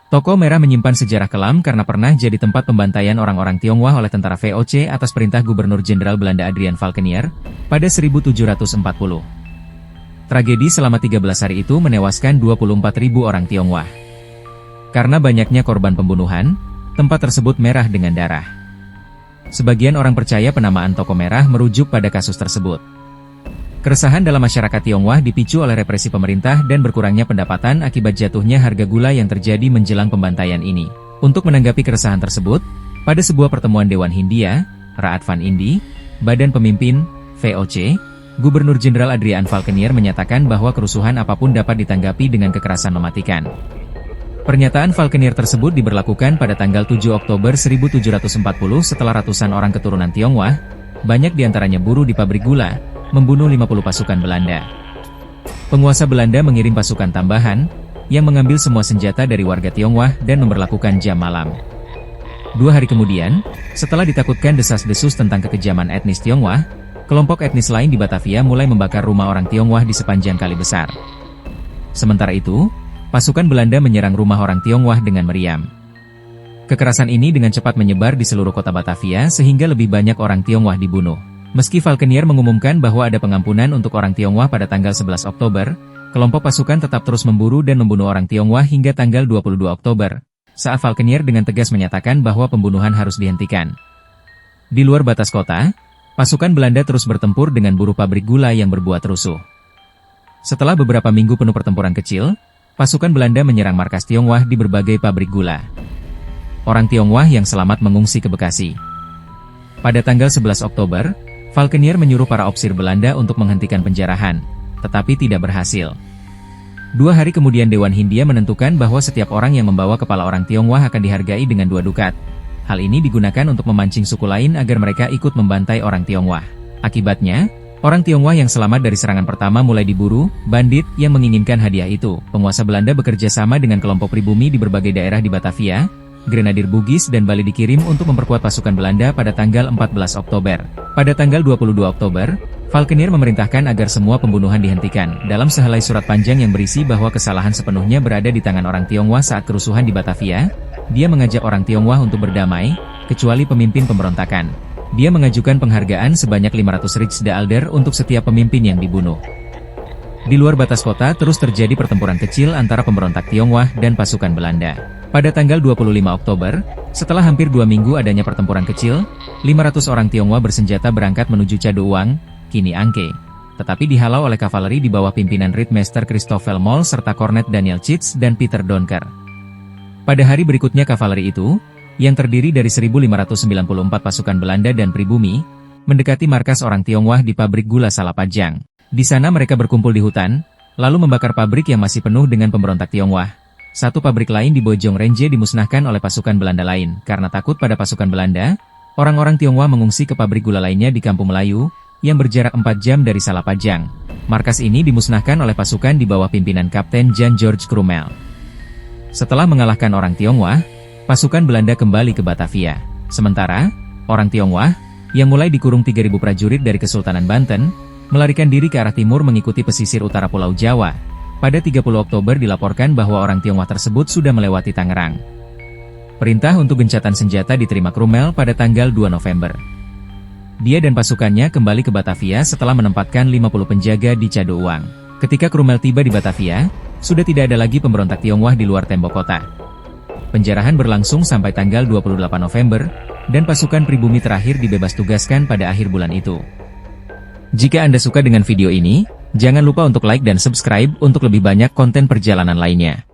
Toko Merah menyimpan sejarah kelam karena pernah jadi tempat pembantaian orang-orang Tionghoa oleh tentara VOC atas perintah Gubernur Jenderal Belanda Adrian Falkenier pada 1740. Tragedi selama 13 hari itu menewaskan 24.000 orang Tionghoa. Karena banyaknya korban pembunuhan, tempat tersebut merah dengan darah. Sebagian orang percaya penamaan Toko Merah merujuk pada kasus tersebut. Keresahan dalam masyarakat Tionghoa dipicu oleh represi pemerintah dan berkurangnya pendapatan akibat jatuhnya harga gula yang terjadi menjelang pembantaian ini. Untuk menanggapi keresahan tersebut, pada sebuah pertemuan Dewan Hindia, Raat Van Indi, Badan Pemimpin, VOC, Gubernur Jenderal Adrian Falkenier menyatakan bahwa kerusuhan apapun dapat ditanggapi dengan kekerasan mematikan. Pernyataan Falkenier tersebut diberlakukan pada tanggal 7 Oktober 1740 setelah ratusan orang keturunan Tionghoa, banyak diantaranya buruh di pabrik gula, membunuh 50 pasukan Belanda. Penguasa Belanda mengirim pasukan tambahan, yang mengambil semua senjata dari warga Tionghoa dan memberlakukan jam malam. 2 hari kemudian, setelah ditakutkan desas-desus tentang kekejaman etnis Tionghoa, kelompok etnis lain di Batavia mulai membakar rumah orang Tionghoa di sepanjang kali besar. Sementara itu, pasukan Belanda menyerang rumah orang Tionghoa dengan meriam. Kekerasan ini dengan cepat menyebar di seluruh kota Batavia sehingga lebih banyak orang Tionghoa dibunuh. Meski Falkenier mengumumkan bahwa ada pengampunan untuk orang Tionghoa pada tanggal 11 Oktober, kelompok pasukan tetap terus memburu dan membunuh orang Tionghoa hingga tanggal 22 Oktober, saat Falkenier dengan tegas menyatakan bahwa pembunuhan harus dihentikan. Di luar batas kota, pasukan Belanda terus bertempur dengan buruh pabrik gula yang berbuat rusuh. Setelah beberapa minggu penuh pertempuran kecil, pasukan Belanda menyerang markas Tionghoa di berbagai pabrik gula. Orang Tionghoa yang selamat mengungsi ke Bekasi. Pada tanggal 11 Oktober, Falkenier menyuruh para opsir Belanda untuk menghentikan penjarahan, tetapi tidak berhasil. 2 hari kemudian Dewan Hindia menentukan bahwa setiap orang yang membawa kepala orang Tionghoa akan dihargai dengan 2 dukat. Hal ini digunakan untuk memancing suku lain agar mereka ikut membantai orang Tionghoa. Akibatnya, orang Tionghoa yang selamat dari serangan pertama mulai diburu bandit yang menginginkan hadiah itu. Penguasa Belanda bekerja sama dengan kelompok pribumi di berbagai daerah di Batavia. Grenadier Bugis dan Bali dikirim untuk memperkuat pasukan Belanda pada tanggal 14 Oktober. Pada tanggal 22 Oktober, Falkenier memerintahkan agar semua pembunuhan dihentikan. Dalam sehelai surat panjang yang berisi bahwa kesalahan sepenuhnya berada di tangan orang Tionghoa saat kerusuhan di Batavia, dia mengajak orang Tionghoa untuk berdamai, kecuali pemimpin pemberontakan. Dia mengajukan penghargaan sebanyak 500 Rijksdaalder untuk setiap pemimpin yang dibunuh. Di luar batas kota terus terjadi pertempuran kecil antara pemberontak Tionghoa dan pasukan Belanda. Pada tanggal 25 Oktober, setelah hampir 2 minggu adanya pertempuran kecil, 500 orang Tionghoa bersenjata berangkat menuju Caduuang, kini Angke. Tetapi dihalau oleh kavaleri di bawah pimpinan Ritmeester Christoffel Mol serta Kornet Daniel Chits dan Peter Donker. Pada hari berikutnya kavaleri itu, yang terdiri dari 1.594 pasukan Belanda dan pribumi, mendekati markas orang Tionghoa di pabrik gula Salapajang. Di sana mereka berkumpul di hutan, lalu membakar pabrik yang masih penuh dengan pemberontak Tionghoa. Satu pabrik lain di Bojong Renje dimusnahkan oleh pasukan Belanda lain. Karena takut pada pasukan Belanda, orang-orang Tionghoa mengungsi ke pabrik gula lainnya di Kampung Melayu, yang berjarak 4 jam dari Salapajang. Markas ini dimusnahkan oleh pasukan di bawah pimpinan Kapten Jan George Krummel. Setelah mengalahkan orang Tionghoa, pasukan Belanda kembali ke Batavia. Sementara, orang Tionghoa, yang mulai dikurung 3.000 prajurit dari Kesultanan Banten, melarikan diri ke arah timur mengikuti pesisir utara Pulau Jawa. Pada 30 Oktober dilaporkan bahwa orang Tionghoa tersebut sudah melewati Tangerang. Perintah untuk gencatan senjata diterima Krummel pada tanggal 2 November. Dia dan pasukannya kembali ke Batavia setelah menempatkan 50 penjaga di Caduuang. Ketika Krummel tiba di Batavia, sudah tidak ada lagi pemberontak Tionghoa di luar tembok kota. Penjarahan berlangsung sampai tanggal 28 November, dan pasukan pribumi terakhir dibebas tugaskan pada akhir bulan itu. Jika Anda suka dengan video ini, jangan lupa untuk like dan subscribe untuk lebih banyak konten perjalanan lainnya.